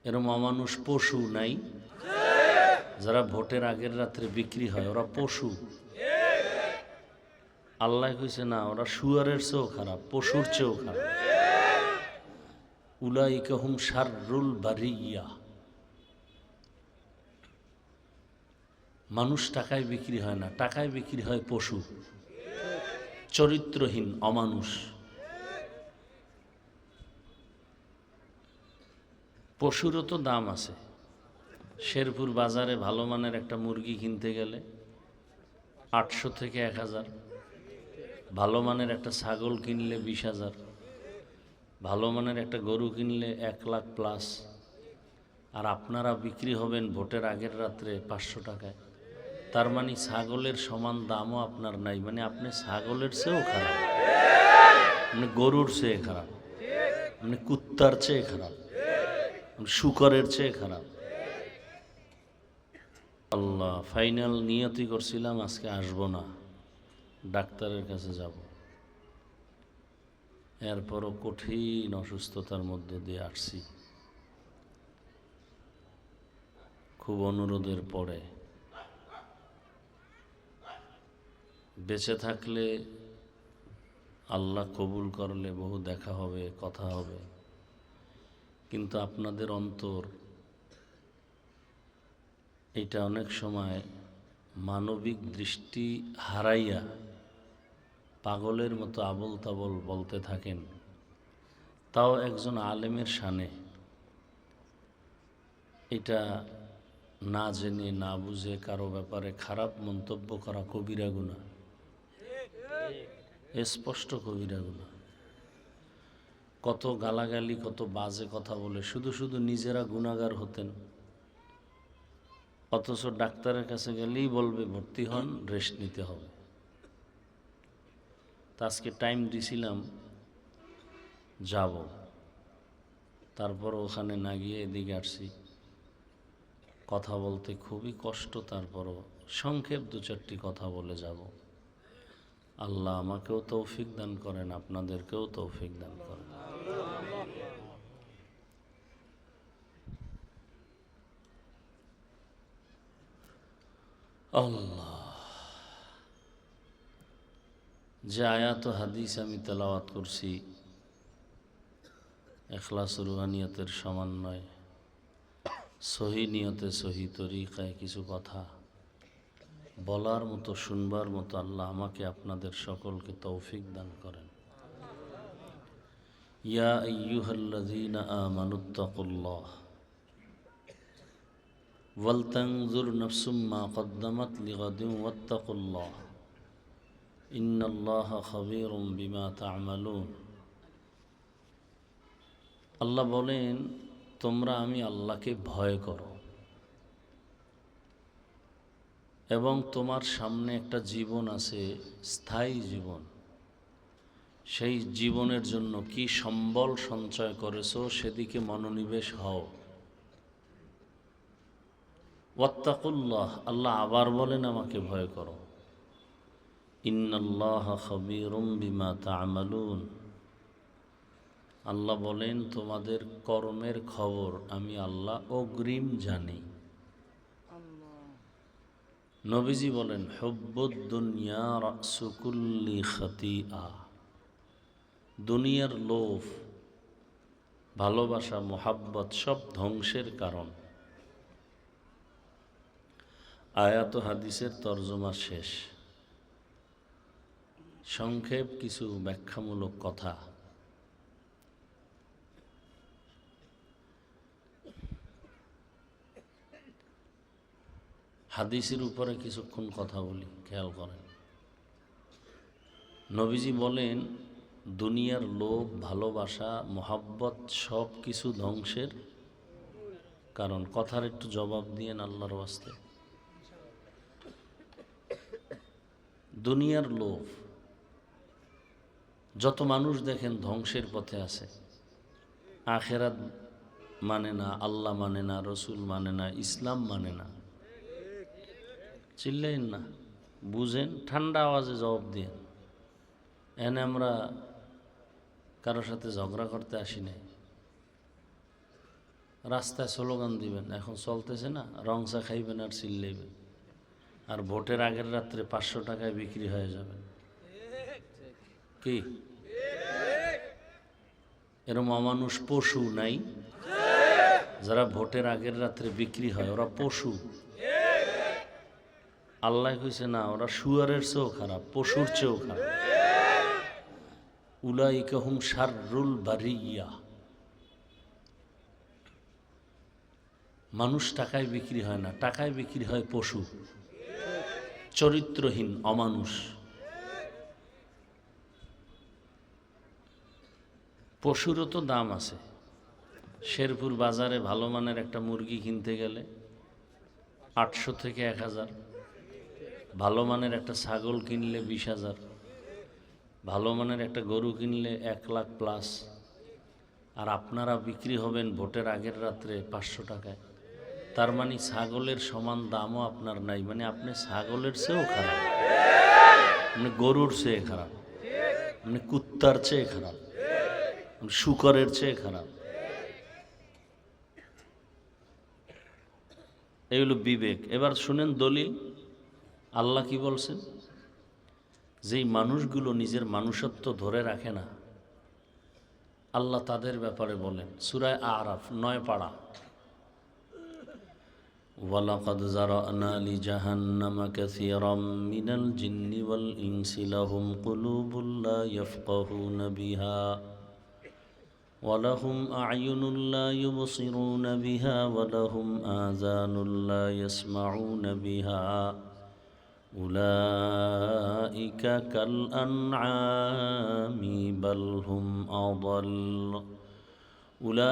এরম অমানুষ পশু নাই? যারা ভোটের আগের রাত্রে বিক্রি হয় ওরা পশু। আল্লাহ কইছে না, ওরা শুয়ারের চেয়েও খারাপ, পশুর চেয়েও খারাপ। উলাইকা হুম শাররুল বারিয়া। মানুষ টাকায় বিক্রি হয় না, টাকায় বিক্রি হয় পশু, চরিত্রহীন অমানুষ। পশুরও তো দাম আছে। শেরপুর বাজারে ভালো মানের একটা মুরগি কিনতে গেলে 800 থেকে 1000, ভালো মানের একটা ছাগল কিনলে 20,000, ভালো মানের একটা গরু কিনলে 1 লাখ প্লাস। আর আপনারা বিক্রি হবেন ভোটের আগের রাত্রে 500 টাকায়। তার মানে ছাগলের সমান দামও আপনার নাই, মানে আপনি ছাগলের চেয়েও খারাপ, আপনি গরুর চেয়ে খারাপ, আপনি কুত্তার চেয়ে খারাপ, আপনি শুকরের চেয়ে খারাপ। আল্লাহ, ফাইনাল নিয়তি করছিলাম আজকে আসবো না, ডাক্তারের কাছে যাব। এরপরও কঠিন অসুস্থতার মধ্য দিয়ে আসছি। খুব অনুরোধের পরে বেঁচে থাকলে আল্লাহ কবুল করলে বহু দেখা হবে, কথা হবে, কিন্তু আপনাদের অন্তর এটা অনেক সময় মানবিক দৃষ্টি হারাইয়া পাগলের মতো আবল তাবল বলতে থাকেন। তাও একজন আলেমের শানে এটা না জেনে না বুঝে কারো ব্যাপারে খারাপ মন্তব্য করা কবিরা গুনাহ, স্পষ্ট কবিরা গুনাহ। কত গালাগালি, কত বাজে কথা বলে শুধু শুধু নিজেরা গুনাহগার হতেন, অথচ ডাক্তারের কাছে গেলেই বলবে ভর্তি হন, রেস্ট নিতে হবে। তা আজকে টাইম দিছিলাম যাব, তারপর ওখানে না গিয়ে এদিকে আসছি। কথা বলতে খুবই কষ্ট, তারপরও সংক্ষেপ 2-4টি কথা বলে যাব। আল্লাহ আমাকেও তৌফিক দান করেন, আপনাদেরকেও তৌফিক দান করেন। আল্লাহ, যে আয়াত ও হাদিস আমি তেলাওয়াত করছি ইখলাস রুহানিয়তের সমন্বয়, সহি নিয়তে সহি তরিকায় কিছু কথা বলার মতো, শুনবার মতো আল্লাহ আমাকে আপনাদের সকলকে তৌফিক দান করেন। ইয়া আইয়ুহাল্লাযীনা আমানুত্তাকুল্লাহ ওয়ালতানজুর নাফসুম মা কদ্দামাত লিগাদিন ওয়াত্তাকুল্লাহ ইন্নাল্লাহা খাবীরুম বিমা তা'মালুন। আল্লাহ বলেন, তোমরা আমি আল্লাহকে ভয় করো এবং তোমার সামনে একটা জীবন আছে, স্থায়ী জীবন। সেই জীবনের জন্য কি সম্বল সঞ্চয় করেছো সেদিকে মনোনিবেশ হও। ওয়াত্তাকুল্লাহ, আল্লাহ আবার বলেন আমাকে ভয় করো। ইন্নাল্লাহা খাবীরুম বিমা তা'মালুন, আল্লাহ বলেন তোমাদের কর্মের খবর আমি আল্লাহ অগ্রিম জানি। নবীজি বলেন, হুব্বুদ দুনিয়া রাসু কুল্লি খাতিআ, দুনিয়ার লোভ, ভালোবাসা, মোহাব্বত সব ধ্বংসের কারণ। আয়াত ও হাদিসের তরজমা শেষ। সংক্ষেপ কিছু ব্যাখ্যামূলক কথা। হাদিসের উপরে কিছুক্ষণ কথা বলি, খেয়াল করেন। নবীজি বলেন, দুনিয়ার লোভ, ভালোবাসা, মোহাব্বত সব কিছু ধ্বংসের কারণ। কথার একটু জবাব দিয়েন আল্লাহর ওয়াস্তে। দুনিয়ার লোভ, যত মানুষ দেখেন ধ্বংসের পথে আছে। আখেরাত মানে না, আল্লাহ মানে না, রসুল মানে না, ইসলাম মানে না। চিল্লেন না, বুঝেন, ঠান্ডা আওয়াজে জবাব দিন। এনে আমরা কারোর সাথে ঝগড়া করতে আসি নাই, রাস্তায় স্লোগান দিবেন, এখন চলতেছে না, রং চা খাইবেন আর চিল্লাইবেন, আর ভোটের আগের রাত্রে 500 টাকায় বিক্রি হয়ে যাবেন। কি এরম অমানুষ পশু নাই? যারা ভোটের আগের রাত্রে বিক্রি হয় ওরা পশু। আল্লাহ কইছে না, ওরা শুয়ারের চেয়েও খারাপ, পশুর চেয়েও খারাপ। উলাইকা হুম শাররুল বারিয়া। মানুষ টাকায় বিক্রি হয় না, টাকায় বিক্রি হয় পশু, চরিত্রহীন অমানুষ। পশুরও তো দাম আছে। শেরপুর বাজারে ভালো মানের একটা মুরগি কিনতে গেলে 800 থেকে 1000, ভালো মানের একটা ছাগল কিনলে 20,000, ভালো মানের একটা গরু কিনলে 1 লাখ প্লাস। আর আপনারা বিক্রি হবেন ভোটের আগের রাত্রে 500 টাকায়। তার মানে ছাগলের সমান দামও আপনার নাই, মানে আপনি ছাগলের চেয়েও খারাপ, মানে গরুর চেয়ে খারাপ, মানে কুত্তার চেয়ে খারাপ, শুকরের চেয়ে খারাপ। এই হলো বিবেক। এবার শুনেন দলিল, আল্লাহ কি বলছেন? যেই মানুষগুলো নিজের মানুষত্ব ধরে রাখে না, আল্লাহ তাদের ব্যাপারে বলেন সূরা আরাফ 9 পারা, ওয়ালাকাদ যারানা লিজাহান্নামা কাসীরাম মিনাল জিন্নি ওয়াল ইনসি লাহুম কুলুবুল লা ইয়াফকাহুনা বিহা ওয়ালাহুম আ'য়ুনুল লা ইউবসিরুনা বিহা ওয়ালাহুম আযানুল লা ইয়াসমাউনা বিহা উলাইকা কাল আনআমি বাল হুম আযাল উলাইকা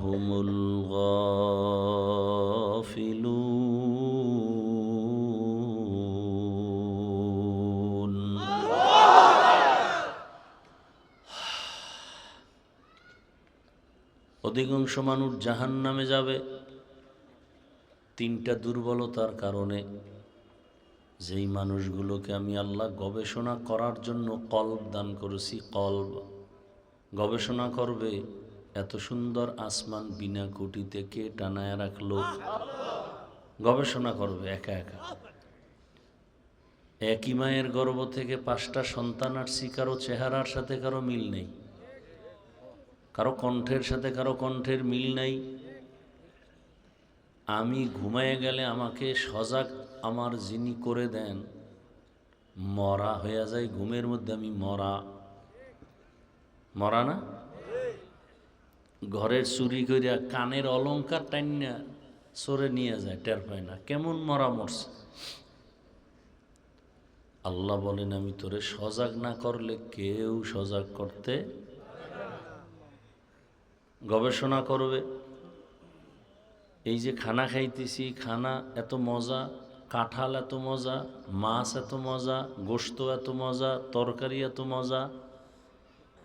হুমুল গাফিলুন। অধিকাংশ মানুষ জাহান্নামে যাবে 3টা দুর্বলতার কারণে। যেই মানুষগুলোকে আমি আল্লাহ গবেষণা করার জন্য কলব দান করেছি, কলব গবেষণা করবে এত সুন্দর আসমান বিনা কুটিতে কে টানায় রাখলো, গবেষণা করবে একা একা। একই মায়ের গর্ভ থেকে 5টা সন্তান আসছি, কারো চেহারার সাথে কারো মিল নেই, কারো কণ্ঠের সাথে কারো কণ্ঠের মিল নাই। আমি ঘুমায় গেলে আমাকে সজাগ আমার যিনি করে দেন, মরা হয়ে যায় ঘুমের মধ্যে, আমি মরা মরা না। ঘরের চুরি করিয়া কানের অলংকার টাইনা সরে নিয়ে যায়, টের পায় না, কেমন মরা মরছে। আল্লাহ বলেন আমি তোরে সজাগ না করলে কেউ সজাগ করতে। গবেষণা করবে। এই যে খানা খাইতেছি, খানা এত মজা, কাঁঠাল এত মজা, মাছ এত মজা, গোশত এত মজা, তরকারি এত মজা,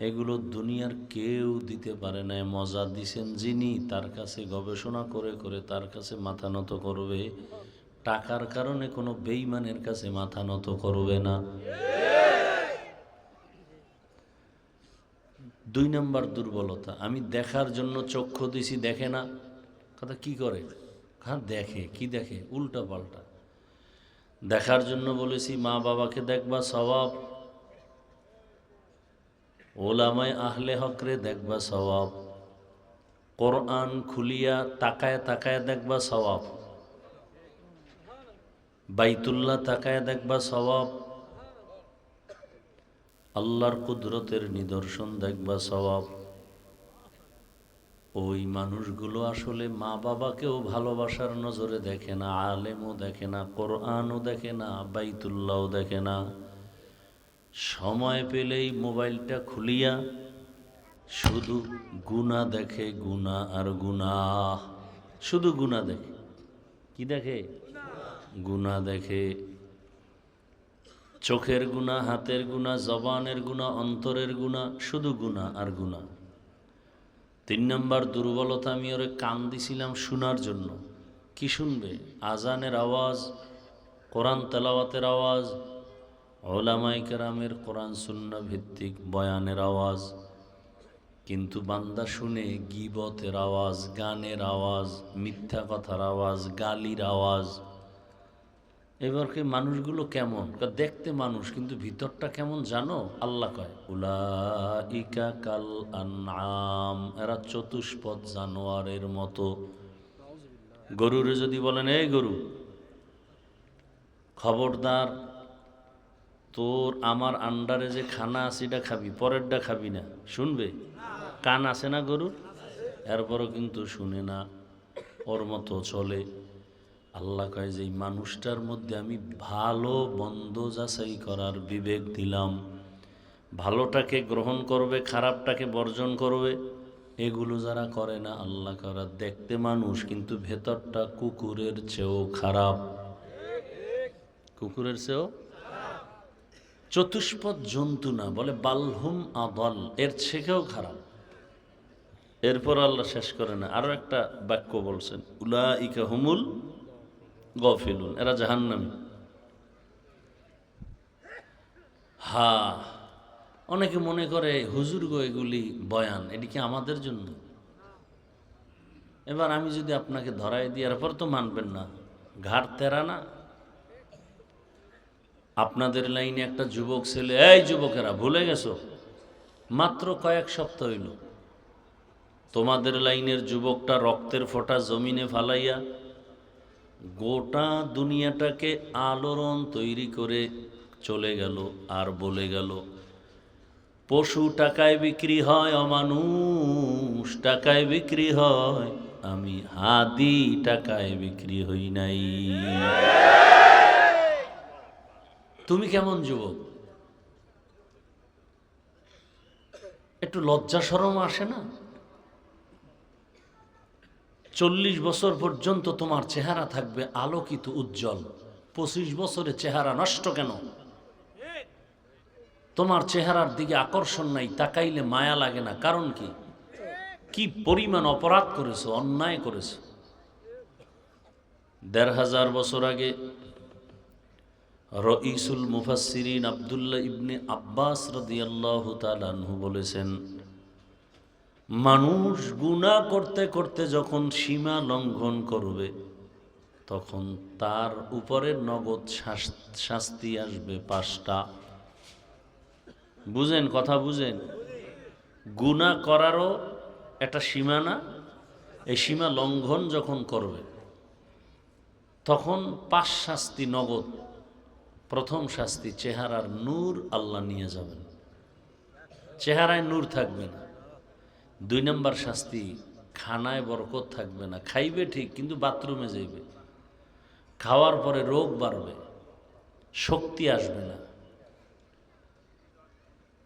এগুলো দুনিয়ার কেউ দিতে পারে না। মজা দিছেন যিনি, তার কাছে গবেষণা করে করে তার কাছে মাথা নত করবে। টাকার কারণে কোনো বেঈমানের কাছে মাথা নত করবে না। 2 নম্বর দুর্বলতা, আমি দেখার জন্য চক্ষু দিছি, দেখে না। কথা কি করে? হ্যাঁ দেখে, কি দেখে? উল্টা পাল্টা। দেখার জন্য বলেছি মা বাবাকে দেখবা সওয়াব, ওলামায়ে আহলে হকরে দেখবা সওয়াব, কোরআন খুলিয়া তাকায় তাকায় দেখবা সওয়াব, বাইতুল্লাহ তাকায় দেখবা সওয়াব, আল্লাহর কুদরতের নিদর্শন দেখবা সওয়াব। ওই মানুষগুলো আসলে মা বাবাকেও ভালোবাসার নজরে দেখে না, আলেমও দেখে না, কোরআনও দেখে না, বাইতুল্লাহও দেখে না। সময় পেলেই মোবাইলটা খুলিয়া শুধু গুনাহ দেখে, গুনাহ আর গুনাহ, শুধু গুনাহ দেখে। কি দেখে? গুনাহ দেখে। চোখের গুনাহ, হাতের গুনাহ, জবানের গুনাহ, অন্তরের গুনাহ, শুধু গুনাহ আর গুনাহ। 3 নম্বর দুর্বলতা, আমি ওরে কান দিছিলাম শোনার জন্য। কি শুনবে? আজানের আওয়াজ, কোরআন তেলাওয়াতের আওয়াজ, উলামায়ে কেরামের কোরআন সুন্নাহ ভিত্তিক বয়ানের আওয়াজ। কিন্তু বান্দা শুনে গীবতের আওয়াজ, গানের আওয়াজ, মিথ্যা কথার আওয়াজ, গালির আওয়াজ। এবারকে মানুষগুলো কেমন? দেখতে মানুষ কিন্তু ভিতরটা কেমন জানো? আল্লাহ কয় উলাইকা কাল আনআম, এরা চতুষ্পদ জানোয়ারের মতো। গরুরে যদি বলেন এই গরু খবরদার, তোর আমার আন্ডারে যে খানা আছে এটা খাবি, পরেরটা খাবি না, শুনবে? কান আছে না গরুর? এরপরও কিন্তু শুনে না, ওর মতো চলে। আল্লাহ কয় যে এই মানুষটার মধ্যে আমি ভালো মন্দ যাচাই করার বিবেক দিলাম, ভালোটাকে গ্রহণ করবে, খারাপটাকে বর্জন করবে। এগুলো যারা করে না, আল্লাহ করা দেখতে মানুষ কিন্তু ভেতরটা কুকুরের চেয়েও খারাপ, কুকুরের চেয়েও। চতুষ্পদ জন্তু না, বলে বালহুম আদল, এর থেকেও খারাপ। এরপর আল্লাহ শেষ করে না, আরো একটা বাক্য বলছেন উলাইকা হুমুল গাফিলুন, এরা জাহান্নামী। অনেকে মনে করে হুজুর গো এগুলি বয়ান, এটি কি আমাদের জন্য? এবার আমি যদি আপনাকে ধরাই দিই, এরপর তো মানবেন না, ঘাড় তেরা না। আপনাদের লাইনে একটা যুবক ছেলে, এই যুবকেরা ভুলে গেছো, মাত্র কয়েক সপ্তাহ হইল তোমাদের লাইনের যুবকটা রক্তের ফোঁটা জমিনে ফালাইয়া গোটা দুনিয়াটাকে আলোড়ন তৈরি করে চলে গেল, আর বলে গেল পশু টাকায় বিক্রি হয়, অমানুষ টাকায় বিক্রি হয়, আমি হাদি টাকায় বিক্রি হই নাই। তুমি কেমন যুবক? একটু লজ্জা শরম আসে না? 40 বছর পর্যন্ত তোমার চেহারা থাকবে আলোকিত উজ্জ্বল, 25 বছরে চেহারা নষ্ট কেন? তোমার চেহারার দিকে আকর্ষণ নাই, তাকাইলে মায়া লাগে না, কারণ কি? কি পরিমাণ অপরাধ করেছো, অন্যায় করেছো। 1500 বছর আগে রঈসুল মুফাসসিরিন আব্দুল্লাহ ইবনে আব্বাস রাদিয়াল্লাহু তাআলা আনহু বলেছেন, মানুষ গুনাহ করতে করতে যখন সীমা লঙ্ঘন করবে, তখন তার উপরে নগদ শাস্তি আসবে 5টা। বুঝেন কথা, বুঝেন? গুনাহ করারও একটা সীমা না? এই সীমা লঙ্ঘন যখন করবে তখন 5 শাস্তি নগদ। প্রথম শাস্তি, চেহারার নূর আল্লাহ নিয়ে যাবেন, চেহারায় নূর থাকবে না। 2 নম্বর শাস্তি, খানায় বরকত থাকবে না, খাইবে ঠিক কিন্তু বাথরুমে যাইবে, খাওয়ার পরে রোগ বাড়বে, শক্তি আসবে না।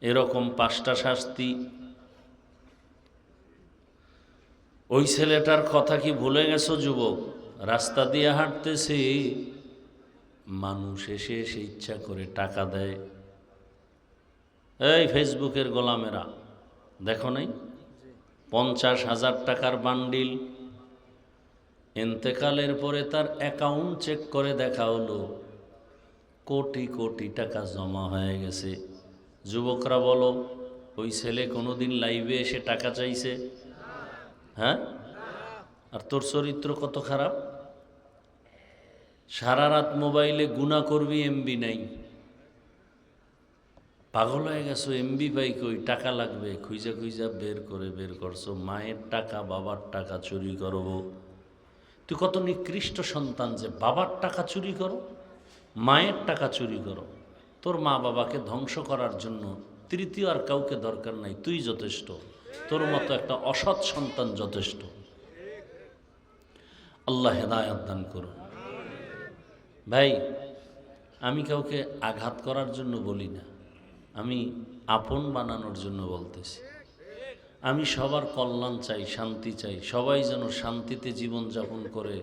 এরকম 5টা শাস্তি। ওই ছেলেটার কথা কি ভুলে গেছো যুবক? রাস্তা দিয়ে হাঁটতেছে, মানুষ এসে এসে ইচ্ছা করে টাকা দেয়। এই ফেসবুকের গোলামেরা দেখো নাই? 50,000 টাকার বান্ডিল, ইন্তেকালের পরে তার অ্যাকাউন্ট চেক করে দেখা হলো কোটি কোটি টাকা জমা হয়ে গেছে। যুবকরা বলো, ওই ছেলে কোনোদিন লাইভে এসে টাকা চাইছে? হ্যাঁ? আর তোর চরিত্র কত খারাপ, সারা রাত মোবাইলে গুনাহ করবি, এমবি নাই, পাগল হয়ে গেছো, এমবি পাই কই, টাকা লাগবে, খুঁজা খুঁজা বের করছো। মায়ের টাকা বাবার টাকা চুরি করবো। তুই কত নিকৃষ্ট সন্তান যে বাবার টাকা চুরি করো, মায়ের টাকা চুরি করো। তোর মা বাবাকে ধ্বংস করার জন্য তৃতীয় আর কাউকে দরকার নাই, তুই যথেষ্ট। তোর মতো একটা অসৎ সন্তান যথেষ্ট। আল্লাহ হেদায়েত দান করুন। ভাই, আমি কাউকে আঘাত করার জন্য বলি না, আমি আপন বানানোর জন্য বলতেছি। আমি সবার কল্যাণ চাই, শান্তি চাই, সবাই যেন শান্তিতে জীবন যাপন করে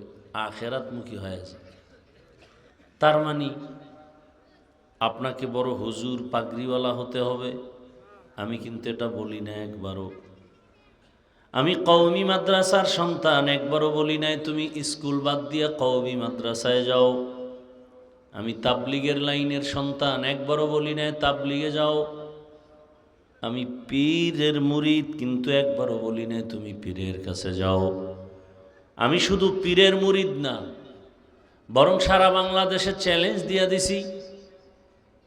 আখেরাতমুখী হয়ে যায়। তার মানে আপনাকে বড় হুজুর পাগড়িওয়ালা হতে হবে, আমি কিন্তু এটা বলি না একবারও। আমি কওমি মাদ্রাসার সন্তান, একবারও বলি নাই তুমি স্কুল বাদ দিয়ে কওমি মাদ্রাসায় যাও। আমি তাবলিগের লাইনের সন্তান, একবারও বলি নাই তাবলিগে যাও। আমি পীরের মুরিদ, কিন্তু একবারও বলি না তুমি পীরের কাছে যাও। আমি শুধু পীরের মুরিদ না, বরং সারা বাংলাদেশে চ্যালেঞ্জ দিয়ে দিছি,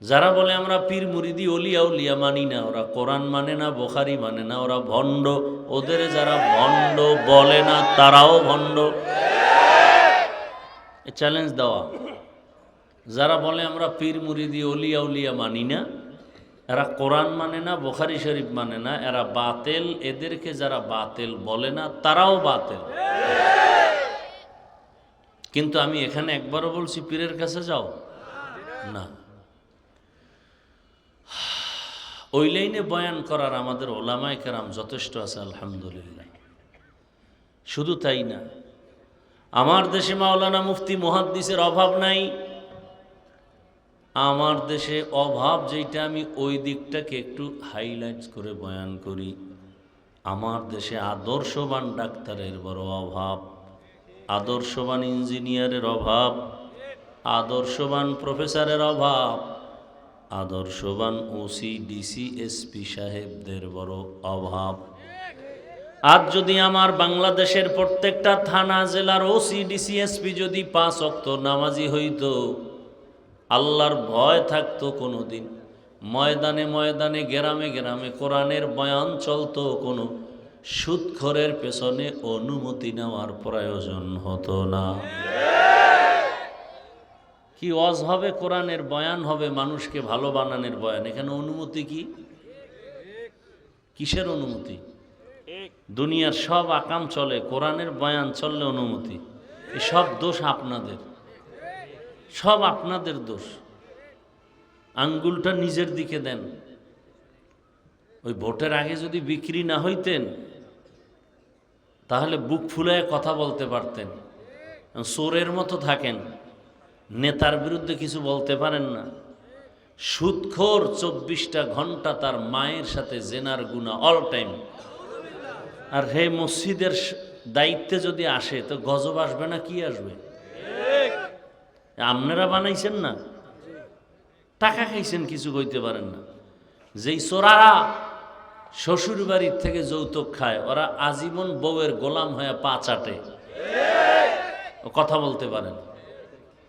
যারা বলে আমরা পীর মুরিদি অলিয়া উলিয়া মানি না, ওরা কোরআন মানে না, বুখারী মানে না, ওরা ভণ্ড। ওদের যারা ভণ্ড বলে না তারাও ভণ্ড। চ্যালেঞ্জ দেওয়া, যারা বলে আমরা পীর মুরিদি অলিয়া উলিয়া মানি না, এরা কোরআন মানে না, বুখারী শরীফ মানে না, এরা বাতেল। এদেরকে যারা বাতেল বলে না তারাও বাতেল। কিন্তু আমি এখানে একবারও বলছি পীরের কাছে যাও না। ওই লাইনে বয়ান করার আমাদের ওলামায়ে কেরাম যথেষ্ট আছে, আলহামদুলিল্লাহ। শুধু তাই না, আমার দেশে মাওলানা মুফতি মুহাদ্দিসের অভাব নাই। আমার দেশে অভাব যেটা, আমি ওই দিকটাকে একটু হাইলাইট করে বয়ান করি। আমার দেশে আদর্শবান ডাক্তারের বড় অভাব, আদর্শবান ইঞ্জিনিয়ারের অভাব, আদর্শবান প্রফেসরের অভাব, আদর্শবান ওসি ডিসি এসপি সাহেবদের বড় অভাব। আজ যদি আমার বাংলাদেশের প্রত্যেকটা থানা জেলার ওসি ডিসি এসপি যদি 5 ওয়াক্ত নামাজি হইতো, আল্লাহর ভয় থাকতো, কোনোদিন ময়দানে ময়দানে গ্রামে গ্রামে কোরআনের বয়ান চলতো, কোনো সুদখোরের পেছনে অনুমতি নেওয়ার প্রয়োজন হতো না। কি ওয়াজ হবে, কোরআনের বয়ান হবে, মানুষকে ভালো বানানোর বয়ান, এখানে অনুমতি কি? কিসের অনুমতি? দুনিয়ার সব আকাম চলে, কোরআনের বয়ান চললে অনুমতি। এই সব দোষ আপনাদের, সব আপনাদের দোষ। আঙ্গুলটা নিজের দিকে দেন। ওই ভোটের আগে যদি বিক্রি না হইতেন তাহলে বুক ফুলায় কথা বলতে পারতেন। চোরের মতো থাকেন, নেতার বিরুদ্ধে কিছু বলতে পারেন না। সুদখোর 24টা ঘন্টা তার মায়ের সাথে জেনার গুনাহ অল টাইম। আর হে মসজিদের দায়িত্বে যদি আসে তো গজব আসবে না, কি আসবে? আপনারা বানাইছেন না, টাকা খাইছেন, কিছু কইতে পারেন না। যেই চোরারা শ্বশুর বাড়ির থেকে যৌতুক খায়, ওরা আজীবন বউয়ের গোলাম হয়ে পা চাটে, কথা বলতে পারেন।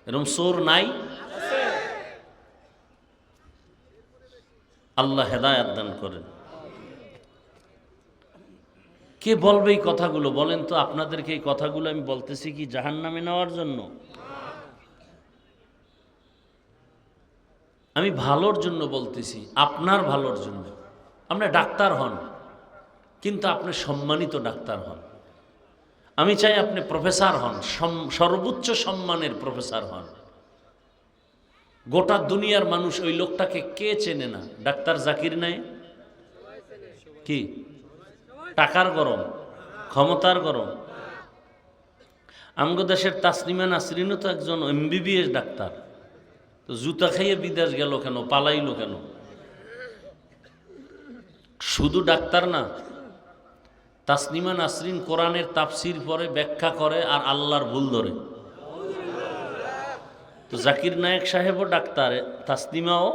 এরকম চোর নাই? আল্লাহ হেদায়েত দান করেন। কে বলবে এই কথাগুলো? বলেন তো, আপনাদেরকে এই কথাগুলো আমি বলতেছি কি জাহান্নামে নেওয়ার জন্য? আমি ভালোর জন্য বলতেছি, আপনার ভালোর জন্য। আপনি ডাক্তার হন, কিন্তু আপনি সম্মানিত ডাক্তার হন। আমি চাই আপনি প্রফেসর হন, সর্বোচ্চ সম্মানের প্রফেসর হন। গোটা দুনিয়ার মানুষ ওই লোকটাকে কে চেনে না? ডাক্তার জাকির নায়েক। কি টাকার গরম, ক্ষমতার গরম? আমগো দেশের তাসলিমা নাসরিনও তো একজন MBBS ডাক্তার, তো জুতা খাইয়ে বিদেশ গেল কেন, পালাইলো কেন? শুধু ডাক্তার না, তাসলিমা নাসরিন কোরআনের তাফসির পড়ে, ব্যাখ্যা করে, আর আল্লাহর ভুল ধরে। তো জাকির নায়েক সাহেবও ডাক্তার, তাসলিমাও।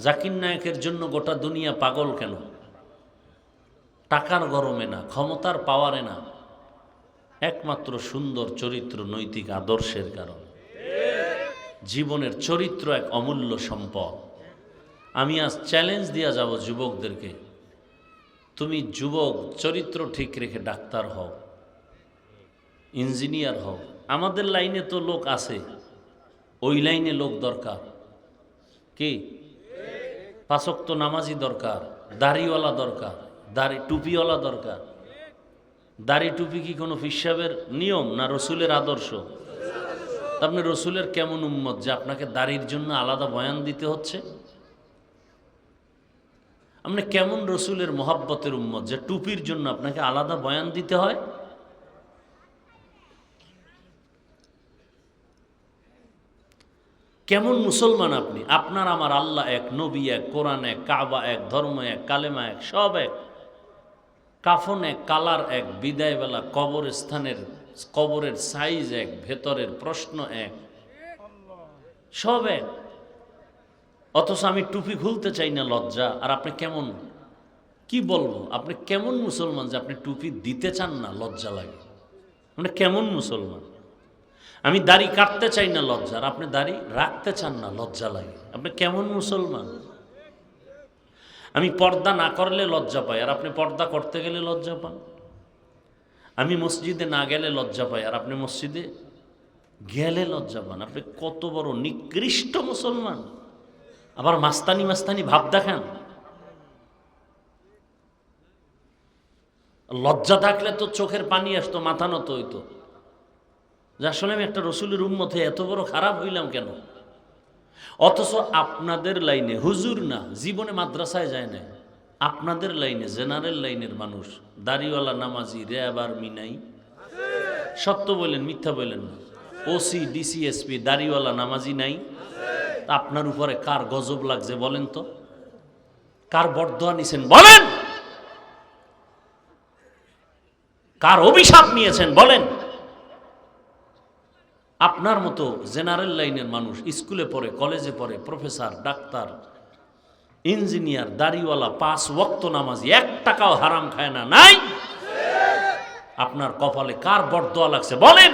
জাকির নায়েকের জন্য গোটা দুনিয়া পাগল কেন? টাকার গরমে না, ক্ষমতার পাওয়ারে না, একমাত্র সুন্দর চরিত্র, নৈতিক আদর্শের কারণে। জীবনের চরিত্র এক অমূল্য সম্পদ। আমি আজ চ্যালেঞ্জ দিয়া যাব যুবকদেরকে, তুমি যুবক চরিত্র ঠিক রেখে ডাক্তার হও, ইঞ্জিনিয়ার হও। আমাদের লাইনে তো লোক আছে, ওই লাইনে লোক দরকার। কি 5 ওয়াক্ত নামাজি দরকার, দাড়িওয়ালা দরকার, দাড়ি টুপিওয়ালা দরকার। দাড়ি টুপি কি কোনো হিসাবের নিয়ম না রসুলের আদর্শ? আপনি রসুলের কেমন উম্মত যে আপনাকে দাড়ির জন্য আলাদা বয়ান দিতে হচ্ছে? আপনি কেমন রসুলের মহাব্বতের উম্মত যে টুপির জন্য আপনাকে আলাদা বয়ান দিতে হয়? কেমন মুসলমান আপনি? আপনার আমার আল্লাহ এক, নবী এক, কোরআন এক, কাবা এক, ধর্ম এক, কালেমা এক, সব এক। কাফন এক, কালার এক, বিদায়বেলা কবরস্থানের কবরের সাইজ এক, ভেতরের প্রশ্ন এক, সব এক। অথচ আমি টুপি খুলতে চাই না, লজ্জা। আর আপনি কেমন কি বলবো, আপনি কেমন মুসলমান যে আপনি টুপি দিতে চান না, লজ্জা লাগে? মানে কেমন মুসলমান? আমি দাড়ি কাটতে চাই না, লজ্জা, আর আপনি দাড়ি রাখতে চান না, লজ্জা লাগে? আপনি কেমন মুসলমান? আমি পর্দা না করলে লজ্জা পাই, আর আপনি পর্দা করতে গেলে লজ্জা পান। আমি মসজিদে না গেলে লজ্জা পাই, আর আপনি মসজিদে গেলে লজ্জা পান। আপনি কত বড় নিকৃষ্ট মুসলমান! আবার মাস্তানি মাস্তানি ভাব দেখান। লজ্জা থাকলে তো চোখের পানি আসতো, মাথা নত হইতো, যে আসলে আমি একটা রসুলের উম্মত হয়ে এত বড় খারাপ হইলাম কেন? অথচ আপনাদের লাইনে, হুজুর না, জীবনে মাদ্রাসায় যায় না, আপনাদের লাইনে, জেনারেল লাইনের মানুষ, দাড়িওয়ালা নামাজি, র্যাব আর্মি নাই? সত্য বলেন, মিথ্যা বলেন না? ওসি ডিসি এসপি দাড়িওয়ালা নামাজি নাই? আপনার উপরে কার গজব লাগছে বলেন তো? কার বরদোয়া নিছেন বলেন? কার অভিশাপ নিয়েছেন বলেন? আপনার মতো জেনারেল লাইনের মানুষ, স্কুলে পড়ে, কলেজে পড়ে, প্রফেসর, ডাক্তার, ইঞ্জিনিয়ার, দাড়িওয়ালা, 5 ওয়াক্ত নামাজি, 1 টাকাও হারাম খায় না, নাই? আপনার কপালে কার বরদোয়া লাগছে বলেন?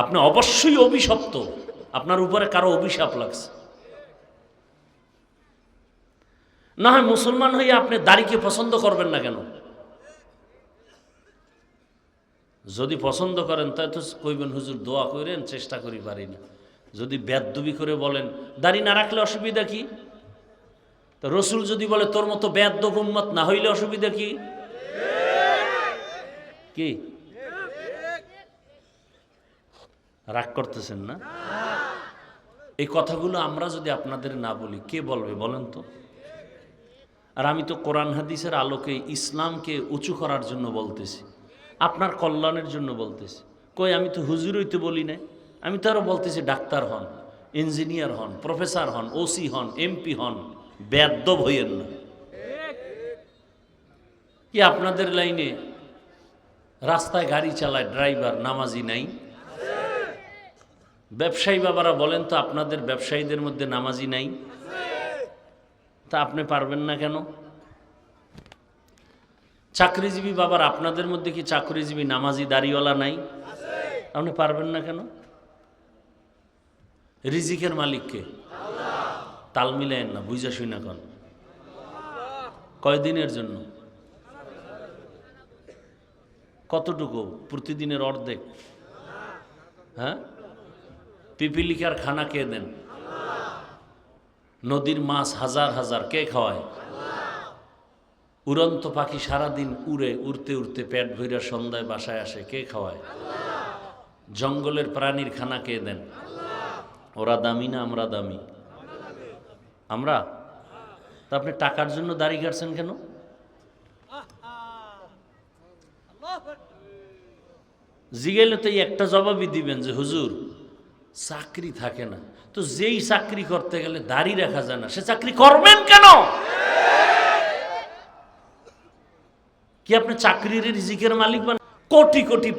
আপনি অবশ্যই অভিশপ্ত, আপনার উপরে কারো অভিশাপ লাগছে। না হয় মুসলমান হয়ে আপনি দাড়িকে পছন্দ করবেন না কেন? যদি পছন্দ করেন তাই তো কইবেন, হুজুর দোয়া করেন, চেষ্টা করি, পারি না। যদি বেদবি করে বলেন দাড়ি না রাখলে অসুবিধা কি? তো রসুল যদি বলে তোর মতো বেদব উম্মত না হইলে অসুবিধা কি? কি রাগ করতেছেন না? এই কথাগুলো আমরা যদি আপনাদের না বলি, কে বলবে বলেন তো? আর আমি তো কোরআন হাদিসের আলোকে ইসলামকে উঁচু করার জন্য বলতেছি, আপনার কল্যাণের জন্য বলতেছি। কই আমি তো হুজুর হইতে বলি না, আমি তো আরো বলতেছি ডাক্তার হন, ইঞ্জিনিয়ার হন, প্রফেসর হন, ওসি হন, এমপি হন, বেয়াদব হইয়েন না। কি আপনাদের লাইনে রাস্তায় গাড়ি চালায় ড্রাইভার নামাজি নাই? ব্যবসায়ী বাবারা বলেন তো, আপনাদের ব্যবসায়ীদের মধ্যে নামাজি নাই? তা আপনি পারবেন না কেন? চাকরিজীবী বাবার, আপনাদের মধ্যে কি চাকরিজীবী নামাজি দাড়িওয়ালা নাই? আপনি পারবেন না কেন? রিজিকের মালিককে তাল মিলেন না, বুঝা শুই না। কোন কয়দিনের জন্য? কতটুকু? প্রতিদিনের অর্ধেক? হ্যাঁ, পিপিলিকার খানা কে দেন? নদীর মাছ হাজার হাজার কে খাওয়ায়? উড়ন্ত পাখি সারাদিন উড়ে, উড়তে উড়তে পেট ভইরা সন্ধ্যায় বাসায় আসে, কে খাওয়ায়? জঙ্গলের প্রাণীর খানা কে দেন? ওরা দামি না আমরা দামি? আমরা। তা আপনি টাকার জন্য দাড়ি কাটছেন কেন? জিগেলে তো একটা জবাবই দিবেন যে হুজুর চাকরি থাকে না, তো যেই চাকরি করতে গেলে দাড়ি রাখা যায় না, সে চাকরি করবেন কেন? কি আপনি চাকরির রিজিকের মালিক বানান? কোটি কোটি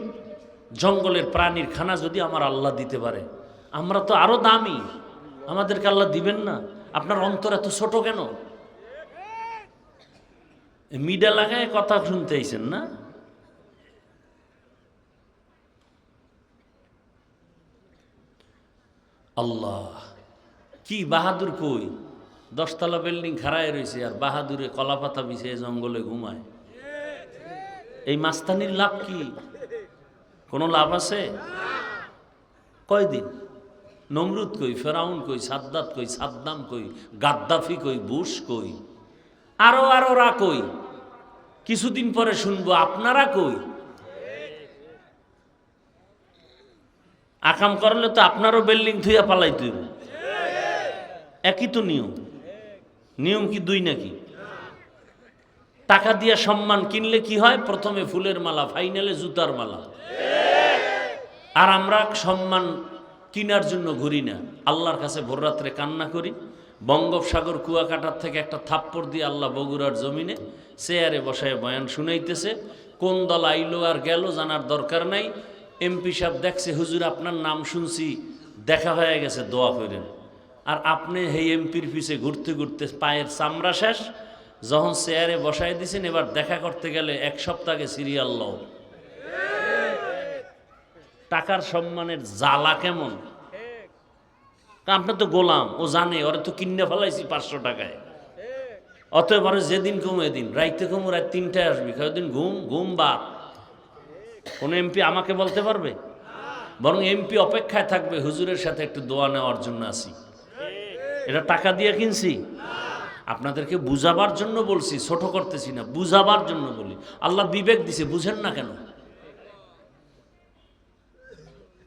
জঙ্গলের প্রাণীর খানা যদি আমার আল্লাহ দিতে পারে, আমরা তো আরো দামি, আমাদেরকে আল্লাহ দিবেন না? আপনার অন্তর এত ছোট কেন? মিডা লাগায় কথা শুনতে আইছেন না? আল্লাহ কি বাহাদুর! কই 10 তলা বিল্ডিং খাড়ায় রয়েছে, আর বাহাদুরে কলাপাতা বিছিয়ে জঙ্গলে ঘুমায়। এই মাস্তানির লাভ কি? কোনো লাভ আছে? কয়দিন? নমরুদ কই, ফেরাউন কই, সাদ্দাত কই, সাদ্দাম কই, গাদ্দাফি কই, বুশ কই, আরো রা কই? কিছুদিন পরে শুনবো আপনারা কই। আকাম করলে তো আপনারও বিল্ডিং থুইয়া পালাইতে হইব। একই তো নিয়ম। নিয়ম কি 2 নাকি? টাকা দিয়া সম্মান কিনলে কি হয়? প্রথমে ফুলের মালা, ফাইনালে জুতার মালা। আর আমরা সম্মান কিনার জন্য ঘুরি না, আল্লাহর কাছে ভোর রাত্রে কান্না করি। বঙ্গোপসাগর কুয়াকাটার থেকে একটা থাপ্পড় দিয়ে আল্লাহ বগুড়ার জমিনে চেয়ারে বসায় বয়ান শুনাইতেছে। কোন দল আইলো আর গেল জানার দরকার নাই। এমপি সাহেব দেখছে, হুজুর আপনার নাম শুনছি, দেখা হয়ে গেছে, দোয়া করেন। আর আপনি এই এমপির পিছে ঘুরতে ঘুরতে পায়ের চামড়া শেষ, যখন চেয়ারে বসাই দিয়েছেন এবার দেখা করতে গেলে 1 সপ্তাহ আগে সিরিয়াল লও। টাকার সম্মানের জ্বালা কেমন! আপনি তো গোলাম, ও জানে ওরা তো কিনে ফেলাইছি 500 টাকায়। অতএব যেদিন ঘুম এদিন, রাইতে ঘুম রাত 3টায় আসবি, কয়েকদিন ঘুম ঘুম বাদ। কোন এমপি আমাকে বলতে পারবে? বরং এমপি অপেক্ষায় থাকবে হুজুরের সাথে একটু দোয়া নেওয়ার জন্য আসি। এটা টাকা দিয়ে কিনছি? আপনাদেরকে বুঝাবার জন্য বলছি, ছোট করতেছি না, বুঝাবার জন্য বলি। আল্লাহ বিবেক দিছে, বুঝেন না কেন?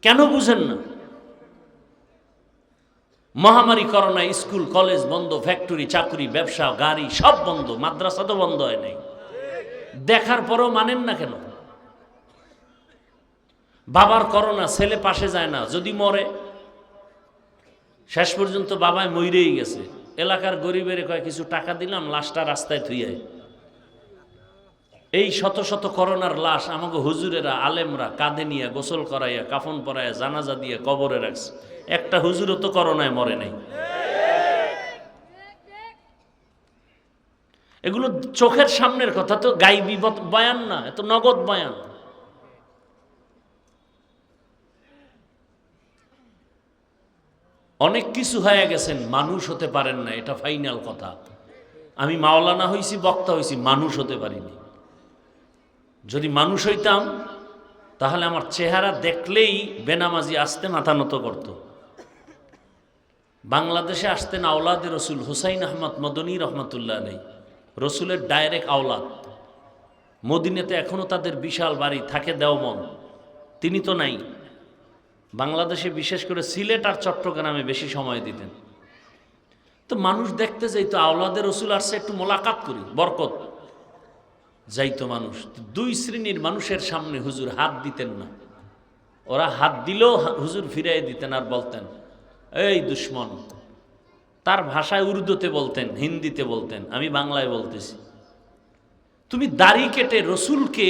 কেন বুঝেন না? মহামারী করোনা, স্কুল কলেজ বন্ধ, ফ্যাক্টরি চাকরি ব্যবসা গাড়ি সব বন্ধ, মাদ্রাসা তো বন্ধ হয় নাই। দেখার পরেও মানেন না কেন? বাবার করোনা, ছেলে পাশে যায় না, যদি মরে শেষ পর্যন্ত বাবায় মইরেই গেছে, এলাকার গরিবের কয় কিছু টাকা দিলাম, লাশটা রাস্তায় থুইয়াই। এই শত শত করোনার লাশ আমাকে হুজুরেরা আলেমরা কাঁধে নিয়ে গোসল করাইয়া কাফন পরাইয়া জানাজা দিয়ে কবরে রাখছে। একটা হুজুরও তো করোনায় মরে নাই। এগুলো চোখের সামনের কথা, তো গাইবি বয়ান না, এত নগদ বয়ান। অনেক কিছু হয়ে গেছেন, মানুষ হতে পারেন না, এটা ফাইনাল কথা। আমি মাওলানা হইছি, বক্তা হইছি, মানুষ হতে পারিনি। যদি মানুষ হইতাম তাহলে আমার চেহারা দেখলেই বেনামাজি আসতে মাথা নত করত। বাংলাদেশে আসতেন আওলাদে রসুল হুসাইন আহমদ মদনী রহমতুল্লাহ আলাইহি, রসুলের ডাইরেক্ট আওলাদ। মদিনাতে এখনো তাদের বিশাল বাড়ি থাকে, দেওবন্দ। তিনি তো নাই। বাংলাদেশে বিশেষ করে সিলেট আর চট্টগ্রামে বেশি সময় দিতেন। তো মানুষ দেখতে যাইতো, আওলাদে রসুল আসছে, একটু মোলাকাত করি, বরকত যাইতো মানুষ। 2 শ্রেণীর মানুষের সামনে হুজুর হাত দিতেন না। ওরা হাত দিলেও হুজুর ফিরাই দিতেন আর বলতেন, এই দুশ্মন। তার ভাষায় উর্দুতে বলতেন, হিন্দিতে বলতেন, আমি বাংলায় বলতেছি। তুমি দাড়ি কেটে রসুলকে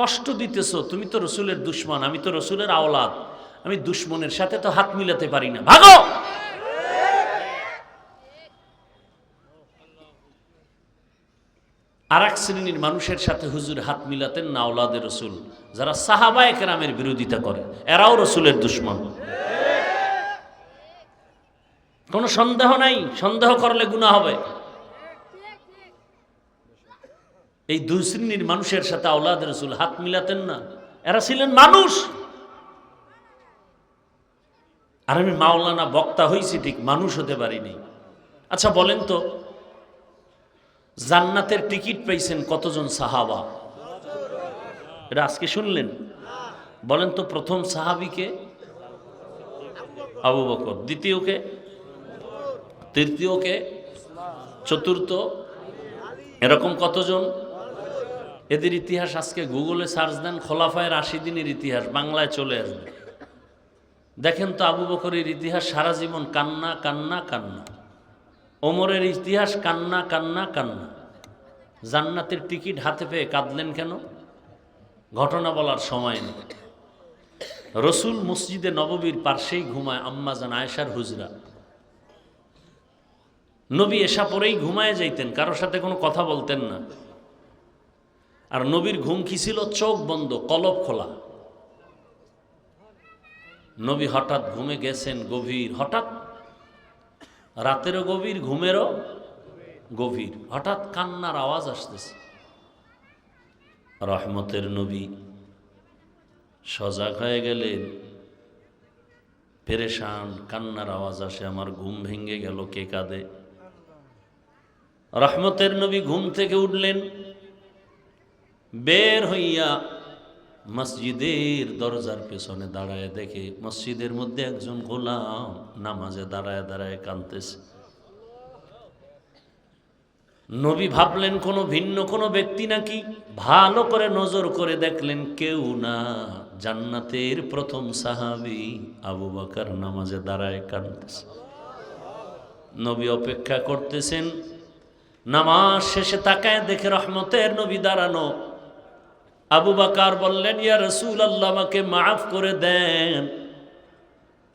কষ্ট দিতেছো, তুমি তো রসুলের দুশ্মন, আমি তো রসুলের আওলাদ, আমি দুশ্মনের সাথে তো হাত মিলাতে পারি না, ভাগো। আর 1 শ্রেণীর মানুষের সাথে হুজুর হাত মিলাতেন না, আওলাদে রসুল, যারা সাহাবায়ে কেরামের বিরোধিতা করে, এরাও রসুলের দুশ্মন। কোনো সন্দেহ নাই, সন্দেহ করলে গুনাহ হবে। এই 2 শ্রেণীর মানুষের সাথে আওলাদে রসুল হাত মিলাতেন না, এরা ছিলেন মানুষ। আর আমি মাওলানা বক্তা হইছি ঠিক, মানুষ হতে পারিনি। আচ্ছা বলেন তো, জান্নাতের টিকিট পাইছেন কতজন সাহাবা? এটা আজকে শুনলেন? বলেন তো, প্রথম সাহাবীকে? আবু বকর। দ্বিতীয়কে? তৃতীয়কে? চতুর্থ? এরকম কতজন? এদের ইতিহাস আজকে গুগলে সার্চ দেন, খোলাফায়ে রাশিদিনের ইতিহাস, বাংলায় চলে আসবে। দেখেন তো আবু বকরের ইতিহাস, সারা জীবন কান্না কান্না কান্না। ওমরের ইতিহাস কান্না কান্না কান্না। জান্নাতের টিকিট হাতে পেয়ে কাঁদলেন কেন? ঘটনা বলার সময় নেই। রসুল মসজিদে নববীর পার্শ্বেই ঘুমায় আম্মা জান আয়েশার হুজরা। নবী এশা পরেই ঘুমায় যাইতেন, কারোর সাথে কোনো কথা বলতেন না। আর নবীর ঘুম কি ছিল? চোখ বন্ধ, কলব খোলা। নবী হঠাৎ ঘুমে গেছেন গভীর, হঠাৎ রাতেরও গভীর, ঘুমেরও গভীর, হঠাৎ কান্নার আওয়াজ আসতেছে। রহমতের নবী সজাগ হয়ে গেলেন, পেরেশান, কান্নার আওয়াজ আসে, আমার ঘুম ভেঙে গেল, কে কাঁদে? রহমতের নবী ঘুম থেকে উঠলেন, বের হইয়া মসজিদের দরজার পেছনে দাঁড়ায় দেখে মসজিদের মধ্যে একজন গোলাম নামাজে দাঁড়ায় দাঁড়ায় কাঁদতেছে। নবী ভাবলেন কোনো ভিন্ন কোনো ব্যক্তি নাকি, ভালো করে নজর করে দেখলেন কেউ না, জান্নাতের প্রথম সাহাবী আবু বকর নামাজে দাঁড়ায় কাঁদতেছে। নবী অপেক্ষা করতেছেন, নামাজ শেষে তাকায় দেখে রহমতের নবী দাঁড়ানো। আবু বকর বললেন, ইয়া রাসূলুল্লাহ, আমাকে মাফ করে দেন,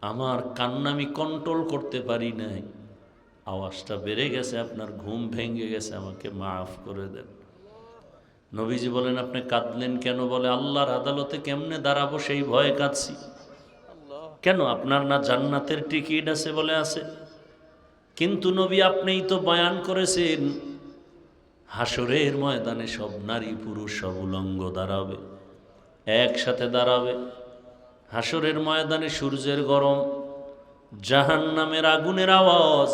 আমার কান্না আমি কন্ট্রোল করতে পারি নাই, আওয়াজটা বেড়ে গেছে, আপনার ঘুম ভেঙে গেছে, আমাকে মাফ করে দেন। নবীজি বলেন, আপনি কাঁদলেন কেন? বলে, আল্লাহর আদালতে কেমনে দাঁড়াবো সেই ভয়ে কাঁদছি। কেন? আপনার না জান্নাতের টিকিট আছে? বলে আছে। কিন্তু নবী আপনিই তো বয়ান করেছেন হাসরের ময়দানে সব নারী পুরুষ সব উলঙ্গ দাঁড়াবে, একসাথে দাঁড়াবে। হাসরের ময়দানে সূর্যের গরম, জাহান্নামের আগুনের আওয়াজ,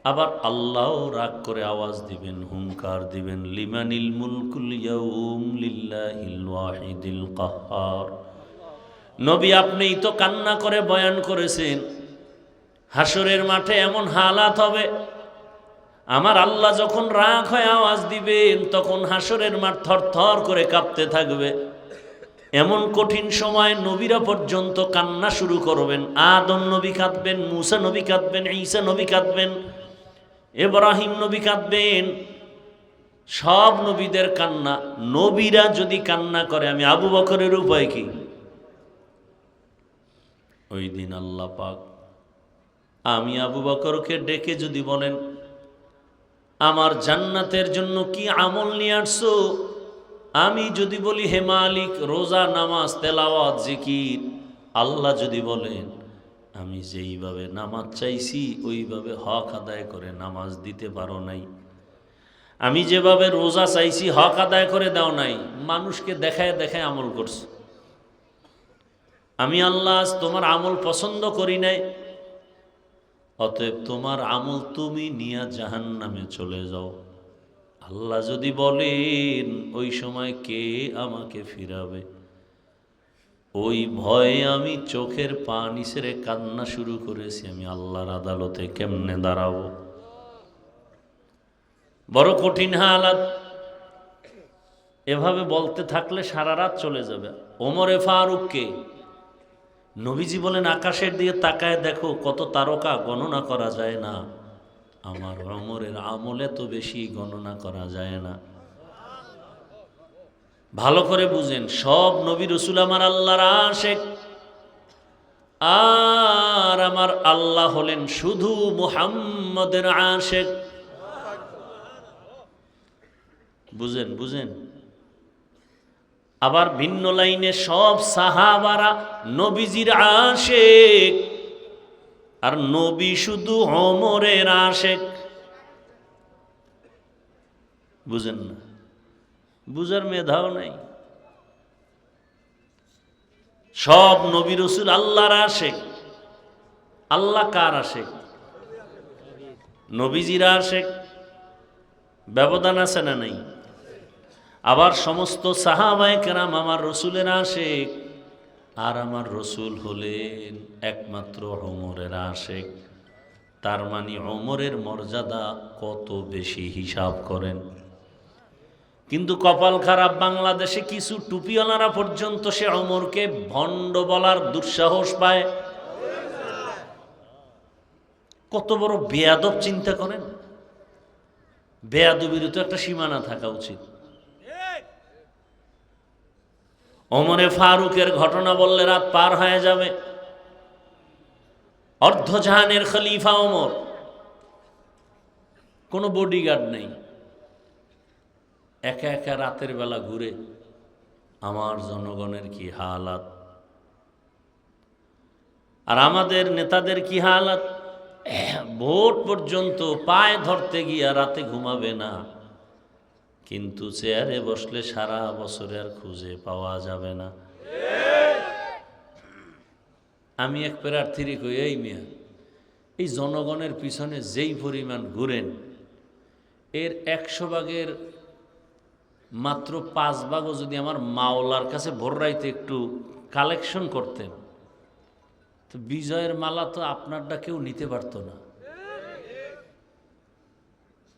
আবার আল্লাহও রাগ করে আওয়াজ দিবেন, হুঙ্কার দিবেন, লিমানিল মুলকুল ইয়াউম লিল্লাহিল ওয়াহিদিল কাহ্হার। নবী আপনিই তো কান্না করে বয়ান করেছেন হাসরের মাঠে এমন হালাত হবে, আমার আল্লাহ যখন রাগ হয়ে আওয়াজ দিবেন তখন হাসরের মাঠ থরথর করে কাঁপতে থাকবে। এমন কঠিন সময় নবীরা পর্যন্ত কান্না শুরু করবেন। আদম নবী কাঁদবেন, মুসা নবী কাঁদবেন, ঈসা নবী কাঁদবেন, ইব্রাহিম নবী কাঁদবেন, সব নবীদের কান্না। নবীরা যদি কান্না করে, আমি আবু বকরের উপায় কি? ওই দিন আল্লাহ পাক আমি আবু বকরকে ডেকে যদি বলেন, আমার জান্নাতের জন্য কি আমল নিয়ে আসছো? আমি যদি বলি, হে মালিক, রোজা, নামাজ, তেলাওয়াত, জিকির, আল্লাহ যদি বলেন, আমি যেইভাবে নামাজ চাইছি ওইভাবে হক আদায় করে নামাজ দিতে পারো নাই, আমি যেভাবে রোজা চাইছি হক আদায় করে দাও নাই, মানুষকে দেখায় দেখায় আমল করছো, আমি আল্লাহ তোমার আমল পছন্দ করি নাই, অতএব তোমার আমল তুমি নিয়ে জাহান্নামে চলে যাও। আল্লাহ যদি বলেন, ওই সময় কে আমাকে ফিরাবে? ওই ভয়ে আমি চোখের পানি ছেড়ে কান্না শুরু করেছি, আমি আল্লাহর আদালতে কেমনে দাঁড়াবো। বড় কঠিন হালাত। এভাবে বলতে থাকলে সারা রাত চলে যাবে। ওমরে ফারুককে নবীজি বলেন, আকাশের দিকে তাকায় দেখো কত তারকা, গণনা করা যায় না। আমার ওমরের আমলে তো বেশি গণনা করা যায় না। ভালো করে বুঝেন, সব নবী রসুল আমার আল্লাহর আশিক, আর আমার আল্লাহ হলেন শুধু মুহাম্মদের আশিক। বুঝেন বুঝেন। আবার ভিন্ন লাইনে সব সাহাবারা নবীজির আশিক, আর নবী শুধু ওমরের আশিক। বুঝেন না? বুঝার মেধাও নাই। সব নবী রসুল আল্লাহর আশিক। আল্লাহ কার আশিক? নবীজির আশিক। ব্যবধান আছে না নাই? আবার সমস্ত সাহাবায়ে কেরাম আমার রসুলের আশিক, আর আমার রসুল হলেন একমাত্র ওমরের আশিক। তার মানে ওমরের মর্যাদা কত বেশি হিসাব করেন। কিন্তু কপাল খারাপ, বাংলাদেশে কিছু টুপিওয়ালারা পর্যন্ত সে ওমরকে ভণ্ড বলার দুঃসাহস পায়। কত বড় বেয়াদব চিন্তা করেন। বেয়াদবির তো একটা সীমানা থাকা উচিত। ওমরে ফারুকের ঘটনা বললে রাত পার হয়ে যাবে। অর্ধজাহানের খলিফা ওমর, কোনো বডিগার্ড নেই, একা একা রাতের বেলা ঘুরে। আমার জনগণের কি হালাত, আর আমাদের নেতাদের কি হালাত। ভোট পর্যন্ত পায়ে ধরতে গিয়া রাতে ঘুমাবে না, কিন্তু চেয়ারে বসলে সারা বছরে আর খুঁজে পাওয়া যাবে না। আমি এক প্রার্থীরই কই, এই মিয়া, এই জনগণের পিছনে যেই পরিমাণ ঘুরেন, এর 100 ভাগের মাত্র 5 ভাগও যদি আমার মাওলার কাছে ভোর রাইতে একটু কালেকশন করতেন, তো বিজয়ের মালা তো আপনারটা কেউ নিতে পারতো না।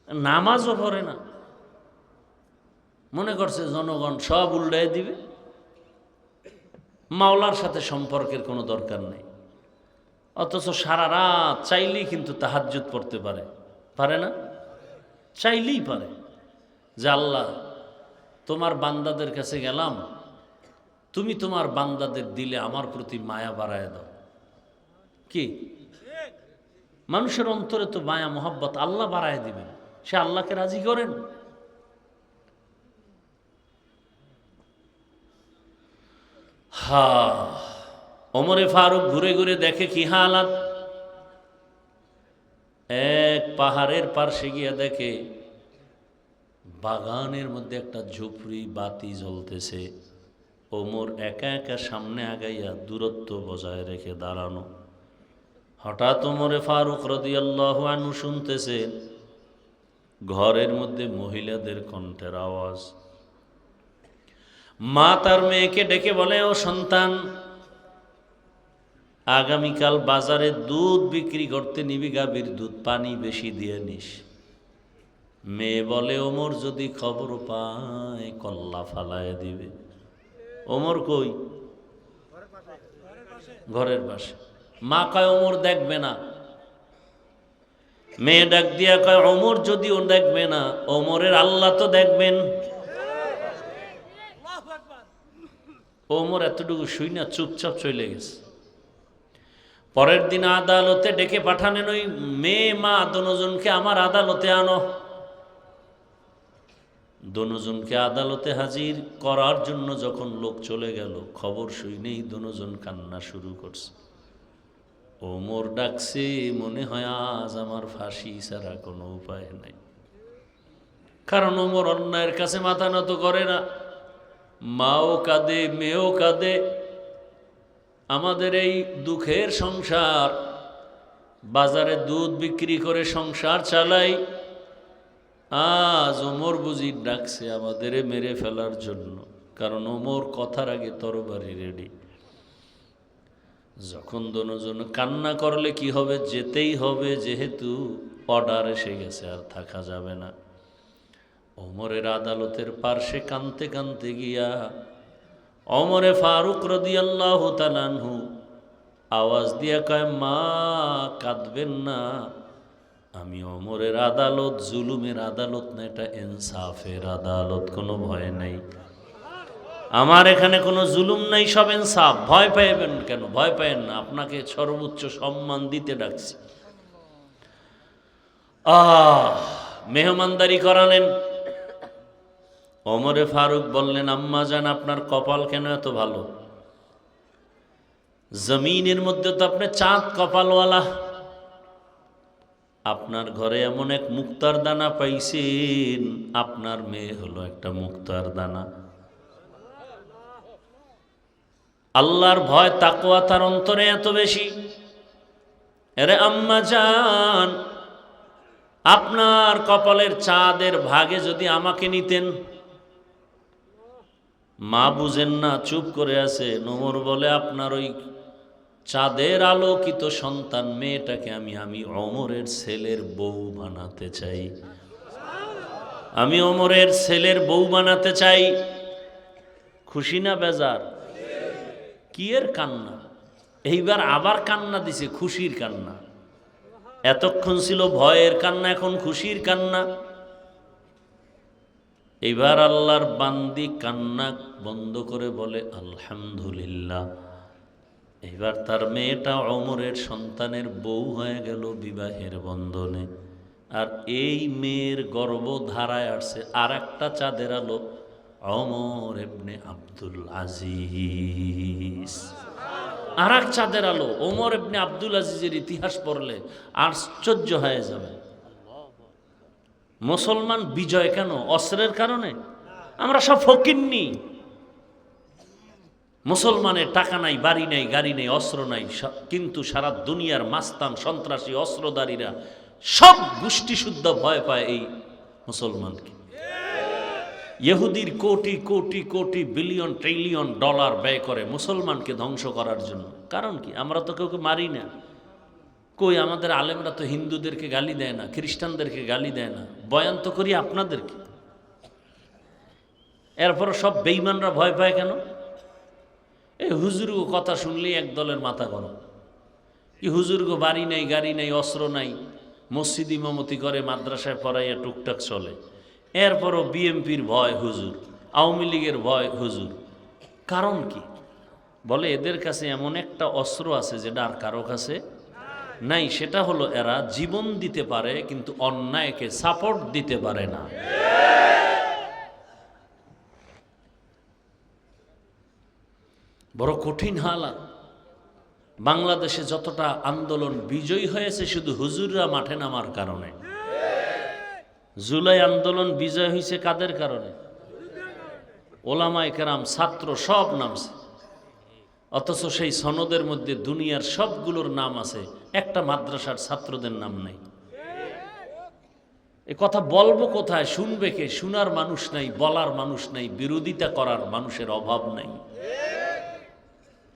নামাজও পড়ে না, মনে করছে জনগণ সব উল্টায় দিবে, মাওলার সাথে সম্পর্কের কোনো দরকার নেই। অথচ সারা রাত চাইলেই কিন্তু তাহাজ্জুদ পড়তে পারে, পারে না? চাইলেই পারে যে আল্লাহ তোমার বান্দাদের কাছে গেলাম, তুমি তোমার বান্দাদের দিলে আমার প্রতি মায়া বাড়ায় দাও। কি মানুষের অন্তরে তো মায়া মোহাব্বত আল্লাহ বাড়ায় দিবেন, সে আল্লাহকে রাজি করেন। ওমরে ফারুক ঘুরে ঘুরে দেখে কি হালাত। এক পাহাড়ের পার্শ্বে গিয়া দেখে বাগানের মধ্যে একটা ঝুপড়ি বাতি জ্বলতেছে। ওমর একা একা সামনে আগাইয়া দূরত্ব বজায় রেখে দাঁড়ানো। হঠাৎ ওমরে ফারুক রাদিয়াল্লাহু আনহু শুনতেছে ঘরের মধ্যে মহিলাদের কণ্ঠের আওয়াজ। মা তার মেয়েকে ডেকে বলে, ও সন্তান, আগামীকাল বাজারে দুধ বিক্রি করতে নিবি, গাভীর দুধ, পানি বেশি দিয়ে নিস। মেয়ে বলে, ওমর যদি খবর পায় কল্লা ফালায় দিবে। ওমর কই? ঘরের পাশে। মা কয়, ওমর দেখবে না। মেয়ে ডাক দিয়া কয়, ওমর যদিও দেখবে না, ওমরের আল্লাহ তো দেখবেন। ওমর এতটুকু শুই না চুপচাপ চলে গেছে। পরের দিন আদালতে ডেকে পাঠানেন ওই মেয়ে মা দনোজনকে, আমার আদালতে আনো। দনোজনকে আদালতে হাজির করার জন্য যখন লোক চলে গেল, খবর শুনেই দনোজন কান্না শুরু করছে। ওমর ডাকছে, মনে হয় আজ আমার ফাঁসি ছাড়া কোনো উপায় নাই। কারণ ওমর অন্যায়ের কাছে মাথা নত করে না। মাও কাঁদে, মেয়েও কাঁদে। আমাদের এই দুঃখের সংসার, বাজারে দুধ বিক্রি করে সংসার চালাই, আজ ওমর বুঝি ডাকছে আমাদের মেরে ফেলার জন্য। কারণ ওমর কথার আগে তরবারি রেডি। যখন দনোজন কান্না করলে কি হবে, যেতেই হবে, যেহেতু অর্ডার এসে গেছে, আর থাকা যাবে না। ওমরের আদালতের পার্শ্বে কানতে কানতে গিয়া ওমরে ফারুক রাদিয়াল্লাহু তাআলা আনহু আওয়াজ দিয়া কয়, মা কাঁদবেন না, আমি ওমরের আদালত জুলুমের আদালত না, এটা ইনসাফের আদালত, কোনো ভয় নাই। আমার এখানে কোনো জুলুম নাই, সব ইনসাফ। ভয় পাইবেন কেন? ভয় পাইবেন না, আপনাকে সর্বোচ্চ সম্মান দিতে ডাকছি। মেহমানদারি করালেন। ওমরে ফারুক বললেন, আম্মা জান, আপনার কপাল কেন এত ভালো? জমিনের মধ্যে তো আপনি চাঁদ কপালওয়ালা। আপনার ঘরে এমন এক মুক্তার দানা পাইছেন, আপনার মেয়ে হলো একটা মুক্তার দানা। আল্লাহর ভয় তাকওয়া তার অন্তরে এত বেশি। আরে আম্মা জান, আপনার কপালের চাঁদের ভাগে যদি আমাকে নিতেন। মা বুঝেন না, চুপ করে আছে। ওমর বলে, আপনার ওই চাঁদের আলোকিত সন্তান মেয়েটাকে আমি ওমরের ছেলের বউ বানাতে চাই। আমি ওমরের ছেলের বউ বানাতে চাই। খুশি না বেজার? কি এর কান্না? এইবার আবার কান্না দিছে, খুশির কান্না। এতক্ষণ ছিল ভয়ের কান্না, এখন খুশির কান্না। এবার আল্লাহর বান্দি কান্না বন্ধ করে বলে, আলহামদুলিল্লাহ। এবার তার মেয়েটা ওমরের সন্তানের বউ হয়ে গেল বিবাহের বন্ধনে। আর এই মেয়ের গর্ভধারায় আসছে আর একটা চাঁদের আলো, ওমর ইবনে আব্দুল আজিজ। আর এক চাঁদের আলো, ওমর ইবনে আব্দুল আজিজের ইতিহাস পড়লে আশ্চর্য হয়ে যাবে। মুসলমান বিজয় কেন? অস্ত্রের কারণে? আমরা সব ফকিন্নি। মুসলমানের টাকা নাই, বাড়ি নাই, গাড়ি নেই, অস্ত্র নাই, কিন্তু সারা দুনিয়ার মাস্তান, সন্ত্রাসী, অস্ত্রধারীরা সব গোষ্ঠী শুদ্ধ ভয় পায় এই মুসলমানকে। ইহুদির crore crore crore billion trillion dollar ব্যয় করে মুসলমানকে ধ্বংস করার জন্য। কারণ কি? আমরা তো কাউকে মারি না। কই, আমাদের আলেমরা তো হিন্দুদেরকে গালি দেয় না, খ্রিস্টানদেরকে গালি দেয় না, বয়ান তো করি আপনাদেরকে। এরপর সব বেঈমানরা ভয় পায় কেন? এই হুজুরগো কথা শুনলেই এক দলের মাথা গরম। কি হুজুরগো বাড়ি নেই, গাড়ি নেই, অস্ত্র নাই, মসজিদ ইমামতি করে, মাদ্রাসায় পড়াইয়া টুকটাক চলে। এরপরও বিএমপির ভয় হুজুর, আওয়ামী লীগের ভয় হুজুর। কারণ কি? বলে এদের কাছে এমন একটা অস্ত্র আছে যেটা আর কারো কাছে নাই, সেটা হলো এরা জীবন দিতে পারে কিন্তু অন্যায়কে সাপোর্ট দিতে পারে না। বড় কঠিন হালাত। বাংলাদেশে যতটা আন্দোলন বিজয়ী হয়েছে শুধু হুজুররা মাঠে নামার কারণে। জুলাই আন্দোলন বিজয় হয়েছে কাদের কারণে? ওলামায়ে কেরাম, ছাত্র সব নামছে। অথচ সেই সনদের মধ্যে দুনিয়ার সবগুলোর নাম আছে, একটা মাদ্রাসার ছাত্রদের নাম নাই। এ কথা বলবো কোথায়? শুনবে কে? শোনার মানুষ নাই, বলার মানুষ নাই, বিরোধিতা করার মানুষের অভাব নাই।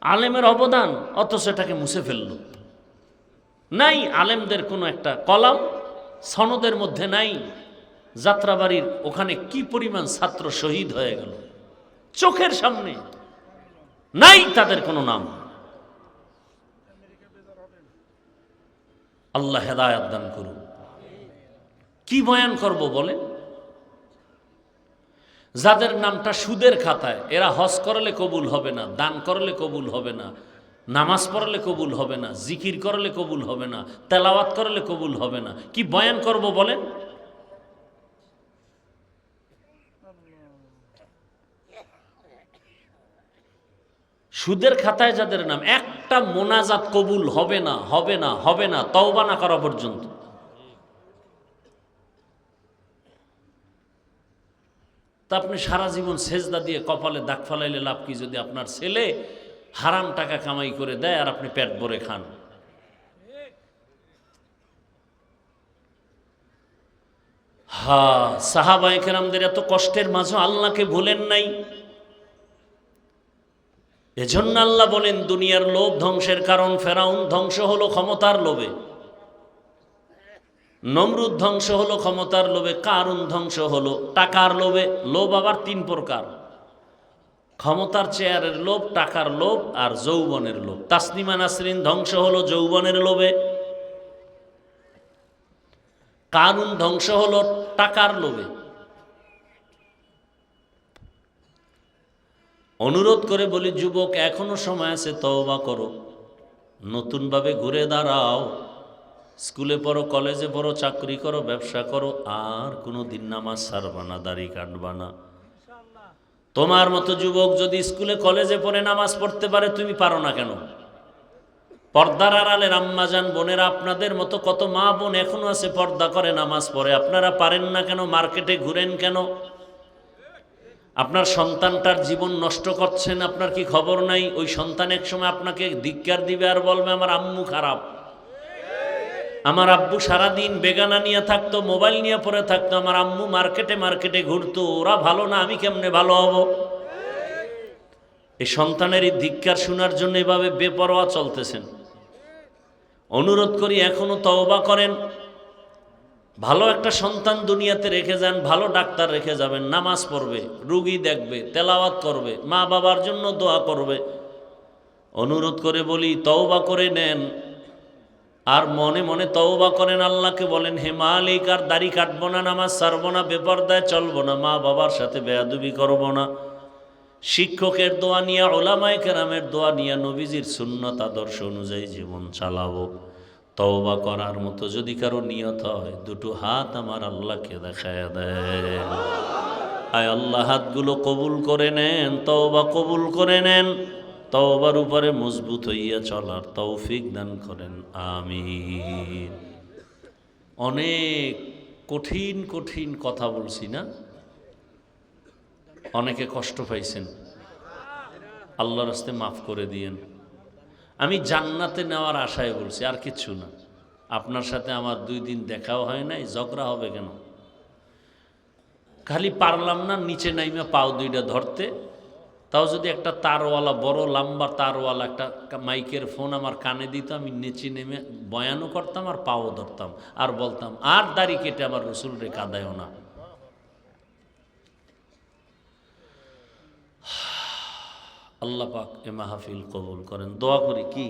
আলেমের অবদান, অথচ এটাকে মুছে ফেলল। নাই আলেমদের কোনো একটা কলাম সনদের মধ্যে নাই। যাত্রাবাড়ির ওখানে কি পরিমাণ ছাত্র শহীদ হয়ে গেল চোখের সামনে, নাই তাদের কোনো নাম। আল্লাহ হেদায়েত দান করুন। কি বয়ান করব বলে? যাদের নামটা সুদের খাতায়, এরা হজ করলে কবুল হবে না, দান করলে কবুল হবে না, নামাজ পড়লে কবুল হবে না, জিকির করলে কবুল হবে না, তেলাওয়াত করলে কবুল হবে না, কি বয়ান করব বলেন? সুদের খাতায় যাদের নাম, একটা মোনাজাত কবুল হবে না, হবে না, হবে না, তওবা না করা পর্যন্ত। তা আপনি সারা জীবন সেজদা দিয়ে কপালে দাগ ফালাইলে লাভ কি? যদি আপনার ছেলে হারাম টাকা কামাই করে দেয় আর আপনি পেট ভরে খান। সাহাবায়ে কেরামদের এত কষ্টের মাঝে আল্লাহকে ভুলেন নাই। এজন্য আল্লাহ বলেন দুনিয়ার লোভ ধ্বংসের কারণ। ফেরাউন ধ্বংস হলো ক্ষমতার লোভে, নমরুদ ধ্বংস হলো ক্ষমতার লোভে, কারুন ধ্বংস হলো টাকার লোভে। লোভ আবার তিন প্রকার: ক্ষমতার চেয়ারের লোভ, টাকার লোভ আর যৌবনের লোভ। তাসনিমা নাসরিন ধ্বংস হলো যৌবনের লোভে, কারুন ধ্বংস হলো টাকার লোভে। অনুরোধ করে বলি যুবক, এখনো সময় আছে, তওবা করো, নতুনভাবে ঘুরে দাঁড়াও। স্কুলে পড়ো, কলেজে পড়ো, চাকরি করো, ব্যবসা করো, আর কোনো দিন নামাজ ছাড়বা না, দাড়ি কাটবা না। তোমার মতো যুবক যদি স্কুলে কলেজে পড়ে নামাজ পড়তে পারে, তুমি পারো না কেন? পর্দার আড়ালের আম্মাজান বোনেরা, আপনাদের মতো কত মা বোন এখনো আছে পর্দা করে নামাজ পড়ে, আপনারা পারেন না কেন? মার্কেটে ঘুরেন কেন? আপনার সন্তানটার জীবন নষ্ট করছেন, আপনার কি খবর নাই? ওই সন্তান এক সময় আপনাকে ধিক্কার দিবে আর বলবে আমার আম্মু খারাপ, আমার আব্বু সারাদিন বেগানা নিয়ে থাকতো, মোবাইল নিয়ে পড়ে থাকতো, আমার আম্মু মার্কেটে মার্কেটে ঘুরতো, ওরা ভালো না, আমি কেমনে ভালো হব? এই সন্তানের এই ধিক্কার শোনার জন্য এভাবে বেপরোয়া চলতেছেন। অনুরোধ করি এখনো তওবা করেন। ভালো একটা সন্তান দুনিয়াতে রেখে যান, ভালো ডাক্তার রেখে যাবেন, নামাজ পড়বে, রুগী দেখবে, তেলাওয়াত করবে, মা বাবার জন্য দোয়া করবে। অনুরোধ করে বলি তওবা করে নেন, আর মনে মনে তওবা করেন, আল্লাহকে বলেন হে মালিক, আর দাড়ি কাটবো না, নামাজ ছাড়বো না, বেপরদায় চলবো না, মা বাবার সাথে বেয়াদবি করবো না। শিক্ষকের দোয়া নিয়ে, উলামায়ে কেরামের দোয়া নিয়ে, নবীজির সুন্নত আদর্শ অনুযায়ী জীবন চালাবো। তওবা করার মতো যদি কারো নিয়ত হয়, দুটো হাত আমার আল্লাহকে দেখায় দেয়। আয় আল্লাহ, হাতগুলো কবুল করে নেন, তওবা কবুল করে নেন, তওবার উপরে মজবুত হইয়া চলার তৌফিক দান করেন, আমিন। অনেক কঠিন কঠিন কথা বলছি না? অনেকে কষ্ট পাইছেন, আল্লাহর রাস্তায় মাফ করে দিয়েন। আমি জান্নাতে নেওয়ার আশায় বলছি, আর কিচ্ছু না। আপনার সাথে আমার 2 দিন দেখাও হয় নাই, ঝগড়া হবে কেন? খালি পারলাম না নিচে নাইমা পাও 2টা ধরতে, তাও যদি একটা তারওয়ালা, বড় লম্বা তারওয়ালা একটা মাইকের ফোন আমার কানে দিত, আমি নিচে নেমে বয়ানও করতাম আর পাও ধরতাম আর বলতাম, আর দাড়ি কেটে আমার রসুল রে কাঁদায়ও না। আল্লাহ পাক এ মাহফিল কবুল করেন। দোয়া করি কি